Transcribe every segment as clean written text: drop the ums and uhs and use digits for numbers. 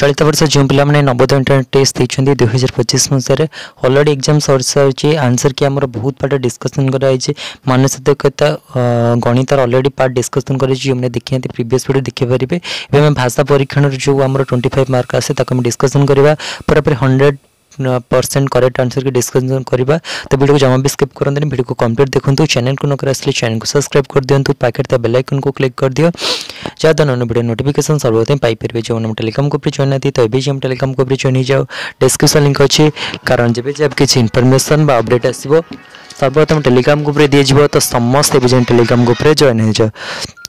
चलित वर्ष जो पाने नवोदय इंटरनेट टेस्ट देते 2025 मसीह अलरेडी एग्जाम सरी सारी आंसर की आमर बहुत पार्ट डिस्कसन कराई मानसिकता गणित अलरेडी पार्ट डिस्कसन कर देखिए प्रीवियस वीडियो देखिपारे एवं भाषा परीक्षण जो आम 25 मार्क आसे डिस्कसन करवा पूरा 100% करेक्ट आंसर की डिस्कशन करवा। तो वीडियो को जमा भी स्किप करते वीडियो को कंप्लीट देखो। चैनल को नकर आसले चैनल को सब्सक्राइब कर दिंतु पाखे बेल आइकन को क्लिक कर दियो जहाँद्वारा अन्य वीडियो नोटिफिकेशन सर्वप्रथम पाइपर। जो हम टेलीकॉम ग्रुप जॉइन आती तो ये हम टेलीकॉम ग्रुप जॉइन हो जाओ डिस्क्रिप्शन लिंक अच्छी कारण जब किसी इनफॉरमेशन बा अपडेट आसो सर्वप्रथम टेलीकॉम ग्रुप दिज्व तो समस्ते भी टेलीकॉम ग्रुप जॉइन हो जाओ।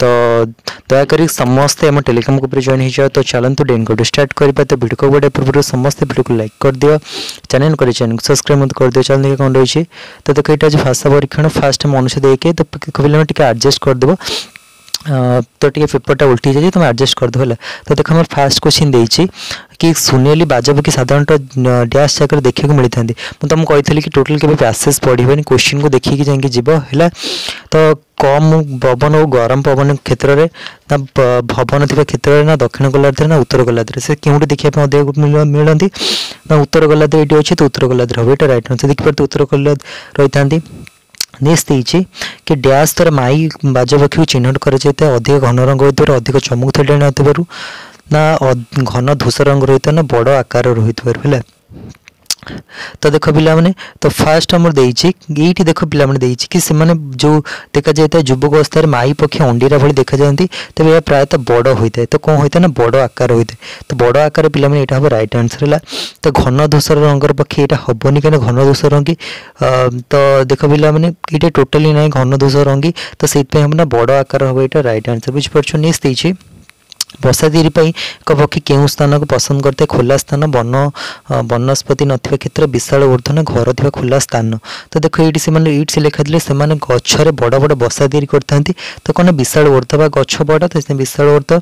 तो दयाकोरी समस्ते आम टेलीकॉम ग्रुप जॉइन हो जाओ। तो चलते डेन को स्टार्ट करवा। तो वीडियो को गोटे पूर्व समस्ते वीडियो को लाइक कर दियो चैनल को सब्सक्राइब मत कर दियो। चल देखिए कौन रही। तो देख ये भाषा परीक्षण फास्ट मनुष्य देखे तो पे टे एडजस्ट करदेव तो टे पेपरटा उल्टी जाए तुम एडजस्ट करदेव है। तो देख आम फास्ट क्वेश्चन देती कि शून्यली बाजपक्षी साधारण डैश जगह देखा मिलता मुझे तुमको कही कि टोटाल के पैसेज पढ़ानी क्वेश्चन को देखिए जाकि जीव है। तो कम पवन और गरम पवन क्षेत्र में ना भवन थी क्षेत्र में ना दक्षिण गोलार्ध ना उत्तर गोलार्ध से क्योंकि देखा अधिक मिलती ना उत्तर गोलार्ध ये अच्छी तो उत्तर गोलार्ध हम ये रईट आंसर देखिए उत्तर गोलार्ध रही था। नेक्स्ट देती कि डैश द्वारा माई बाजपक्षी को चिन्हट कर अधिक घन रंग होता अधिक चमक थेड़ाणी होता ना घन धूसर रंग रही है ना बड़ आकार रही है। तो देख पिलाने तो फास्ट आमर ये देख पिलाने कि जो देखा जाए युवक अवस्था माई पक्षी अंडीरा भाई देखा जाती तेज यह प्रायतः बड़ होता है। तो कौन होता है ना बड़ आकार होता है। तो बड़ आकार पिलाने यहाँ हम रईट आंसर है। तो घन धूसर रंगर पक्षी यहाँ हेनी कहीं घन धूसर रंगी तो देख पिलाने ये टोटाली ना घन धूसर रंगी तो से हम ना बड़ आकार हम यहाँ रईट आंसर बुझीपार। नेक्स्ट देती बसादीरी एक पक्षी केउं स्थान को पसंद करते खोला स्थान वन वनस्पति नथिबा क्षेत्र विशाल ऊर्ध्वन घर थी खोला स्थान। तो देख ये से लिखा से गचर बड़ बड़ बसादीरी करते तो कौन विशाल ऊर्ध्व बा गछ बड़ तो विशाल ऊर्ध्व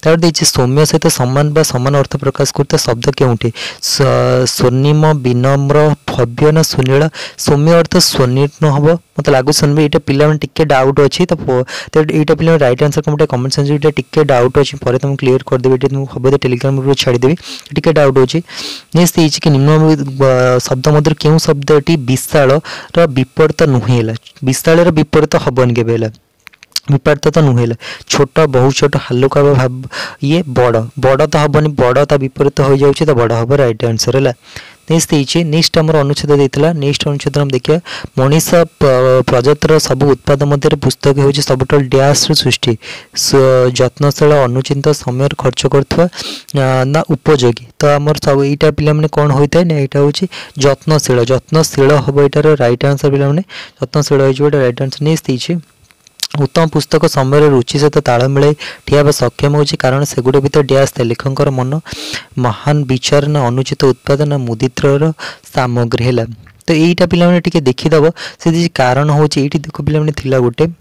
तार देती सौम्य सहित सामान बा समान अर्थ प्रकाश करता शब्द क्योंटी स्वर्णिम विनम्र भव्य ना सुनील सौम्य अर्थ स्वर्णिम हम मतलब लागू सुनबे ये पिला टिके डाउट अच्छी। तो यहाँ पिला रईट आंसर को कमेंट सेक्शन टिके डाउट अच्छी तुम क्लीयर करदेवी तुमको हम टेलीग्राम ग्रुप छाड़देवी टिके डाउट अच्छी। नेक्स्ट ये कि निम्न शब्द मध्य क्यों शब्दटी विशाल विपरीत नुहे विशाल विपरीत हेनी के विपरीत तो नुहे छोट बहुत छोट हालुका भाव ये बड़ बड़ तो हेनी बड़ ता विपरीत हो जाए तो बड़ हम रईट आंसर है। नेक्स्ट देती नेक्स्ट आम अनुच्छेद देता नेक्स्ट अनुच्छेद हम देखिए मनीष प्रजातिर सब उत्पाद मध्य पुस्तक हूँ सब डैश सृष्टि जत्नशील अनुचित समय खर्च कर उपयोगी। तो आम सब यहाँ पे कौन होता है ना यहाँ हूँ जत्नशील जत्नशील हम यहाँ रईट आंसर पे जत्नशील हो रईट आंसर। नेक्स्ट देती उत्तम पुस्तक समय रुचि सहित ताल मिले ठिया सक्षम होची कारण सेगुड़ भर डैश थे लेखकर मन महान विचार ना अनुचित उत्पाद ना मुदित्र सामग्री है। तो यहीटा पे देखीदब से कारण हूँ ये देख पे गोटे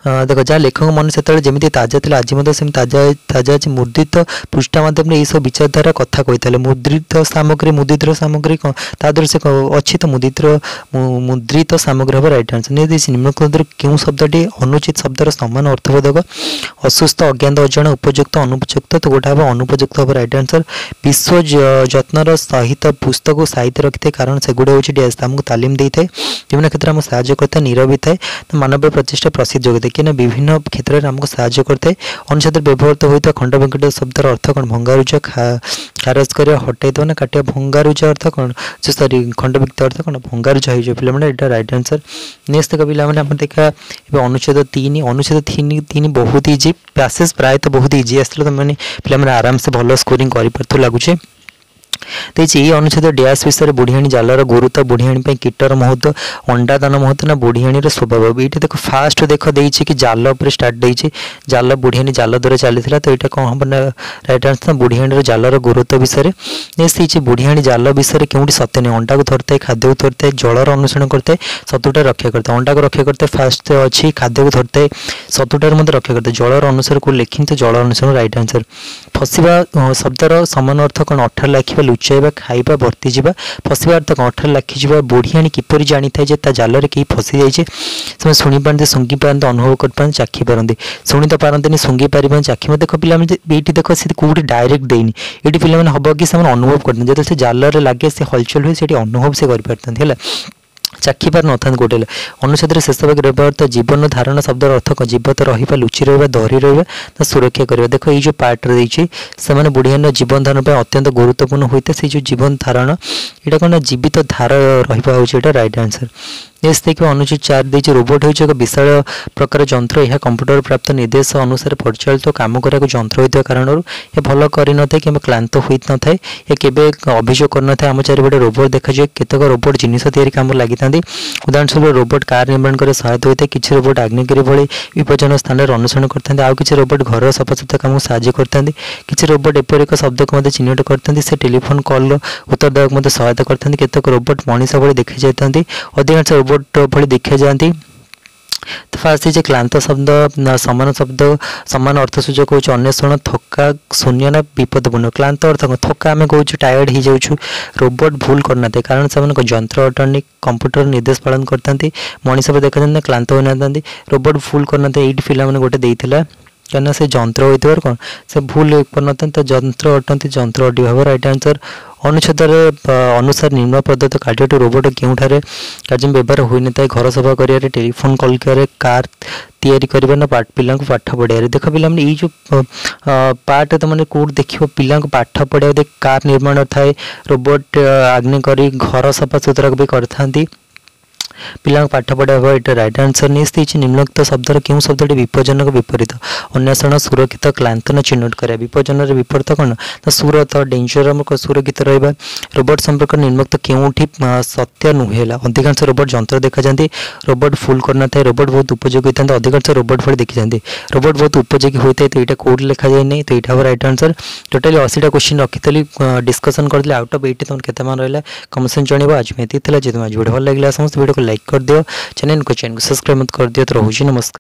देख जहाँ लेखक मन से जमी ताजा थे आज सेम ताजा ताजा अच्छी मुद्रित पृष्ठा मध्यम ये सब विचारधारा कथा कही मुद्रित सामग्री मुद्रित सामग्री तादर से अच्छी तो मुद्रित सामग्री हम रईट आंसर। नहीं निम्नलिखित क्यों शब्दटी अनुचित शब्दर समान अर्थबोधक असुस्थ अज्ञात अजाण उपयुक्त अनुपयुक्त तो गोटे हम अनुपयुक्त हम रईट आंसर। विश्व जत्नर सहित पुस्तक को साहित्य रखी था कारण सेगुड़ा हूँ डैश आमको तालीम देता है विभिन्न क्षेत्र में साहय करता है नीरवी थाए तो मानव प्रचेषा प्रसिद्ध योग्य कि विभिन्न क्षेत्र में आमको साहय करता है। अनुच्छेद व्यवहृत होता खंड विकट शब्दर अर्थ कौन भंगारुज खारज कर हटाई ना काटिया भंगारुज अर्थ कौन जो सॉरी खंड विकट अर्थ कौन भंगारुज हो पे रईट आंसर। नेक्स्ट देख पे देखा अनुच्छेद 3 अनुच्छेद 3 बहुत इजी पैसेज प्रायतः बहुत इजी आसला तो मैंने पे आराम से भल स्कोरिंग कर लगुचे। तो ये अनुच्छेद डैश विषय बुढ़ियाणी जालर गुरुत्व बुढ़ियाणी कीटर महत्व अंडादान महत्व ना बुढ़ियाणी स्वभाव। ये देख फास्ट देख देती कि जाल उपर स्टार्ट देती जाल बुढ़ियाणी जाल द्वारा चली तो यहाँ कौन हम रईट आंसर बुढ़ियाणी जालर गुरुत्व विषय। नेक्स्ट ये बुढ़ियाणी जाल विषय क्योंकि सत्य नहीं अंडा को धरता है खाद्य को धरता है जलर अनुसरण करता है सतुटा रक्षा करता है अंडा को रक्षा करता है फास्ट अच्छी खाद्य को धरता है सतुटार मध्य रक्षा करता है जलर अनुसार को लिखी तो जल अनुसरण रईट आंसर। फसवा शब्दर समान अर्थ कौन अठर लाखिबा लुचाइबा खाइबा बर्ती जावा फसबार अर्थ कंठर लाखिजा बुढ़ियाणी किपर जानी था जाल कहीं फसी जाइए से शुणी पारती सुंगी पारती अनुभव कर पारती चाखी पारती शुणी तो पारती सुंगी पार चाखी देख पे देख से कौटी डायरेक्ट देनी ये पे हम कि अनुभव करते जो जाल लगे से हलचल हुए से अनुभव से कर चाखी पार न था गोटे अनुच्छेद शेष भाग व्यवहार जीवन धारणा शब्द अर्थ कौन जीवत रहा लुचि रहा धरी रहा सुरक्षा करवा देख ये जो पार्ट रही से बुढ़िया जीवन धारण अत्यंत गुरुत्वपूर्ण होता है से जो जीवन धारण यहाँ कौन जीवित धारा रहा राइट आंसर नेक्स्ट देखिए अनुच्छेद 4 देखिए रोबोट हो एक विशाल प्रकार जंत्र यह कंप्यूटर प्राप्त निर्देश अनुसार परिचालित काम करा जंत्र होता कारण यह भल कर न था कि क्लांत हो न था यह केवे अभियोग कर न था आम चारिपटे रोबोट देखा जाए केतक रोबोट जिनिस तैयारी काम लगी था उदाहरण स्वरूप रोबोट कार निर्माण कर सहायता होता है किसी रोबोट अग्निगिरी भली विपज्जन स्थान में अनुसरण करते आउ किसी रोबोट घर सफासुतरा काम साहाय्य करते किसी रोबोट एपर एक शब्द को चिन्हट करते से टेलीफोन कॉल उत्तर देवाक सहायता करते केतक रोबोट मनीष भाई देखी जाती अधिकांश रोबोट भली देखा जाती तो फास्ट है क्लांत शब्द सामान अर्थ सूचक हो अन्वेषण थका शून्य ना विपदपूर्ण क्लांत अर्थ थका आम कौच टायर्ड हो जाऊँ रोबोट भूल करना कारण से जंत्र अटनी कंप्यूटर निर्देश पालन करते मनीष देखा जाता क्लांत होना रोबोट भूल करना ये पिला गोटे देता क्या से जंत्र होता कौन से भूल करना तो जंत्र अटंती जंत्र अटी भाव राइट आंसर अनुच्छेद अनुसार निम्न प्रदत्त कार्यटी रोबोट क्योंठारे कार्य व्यवहार होनी था घर सफा कर टेलीफोन कॉल कर कार तैयारी करना ना पिला पाठ पढ़ाई देख पिला ये जो पार्ट तो मैंने कौट देख पिला पाठ पढ़ाई कार निर्माण थाए रोबोट आग्नि कर घर सफा सुतरा भी करती पिला पाठ पढ़ावा ये राइट आंसर नहीं निम्नलिखित शब्दर क्यों शब्द विपज्जनक विपरीत अन्वेषण सुरक्षित क्लांतन चिन्हट करा विपज्जन विपरीत कौन ना सुरत डेंजर सुरक्षित रहा रोबोट संपर्क निम्नलिखित क्योंठी सत्य नुहेला अधिकांश रोबोट जंत्र देखा जाती रोबोट फुल करना था रोबोट बहुत उपयोगी होता है अधिकांश रोबोट भले देखी जाती रोबोट बहुत उपयोगी होता है तो यहाँ कौट लिखा जाए नहीं तो यहाँ हम राइट आंसर टोटाली 80टा क्वेश्चन रखी डिस्कसन करते आउट ऑफ 80 तुम केते मान रहा कमेंट जानव आज में जी तुम आज वीडियो भल लगे समस्त वीडियो को लाइक कर दियो चैनल को सब्सक्राइब मत कर दियो तो रोजी नमस्कार।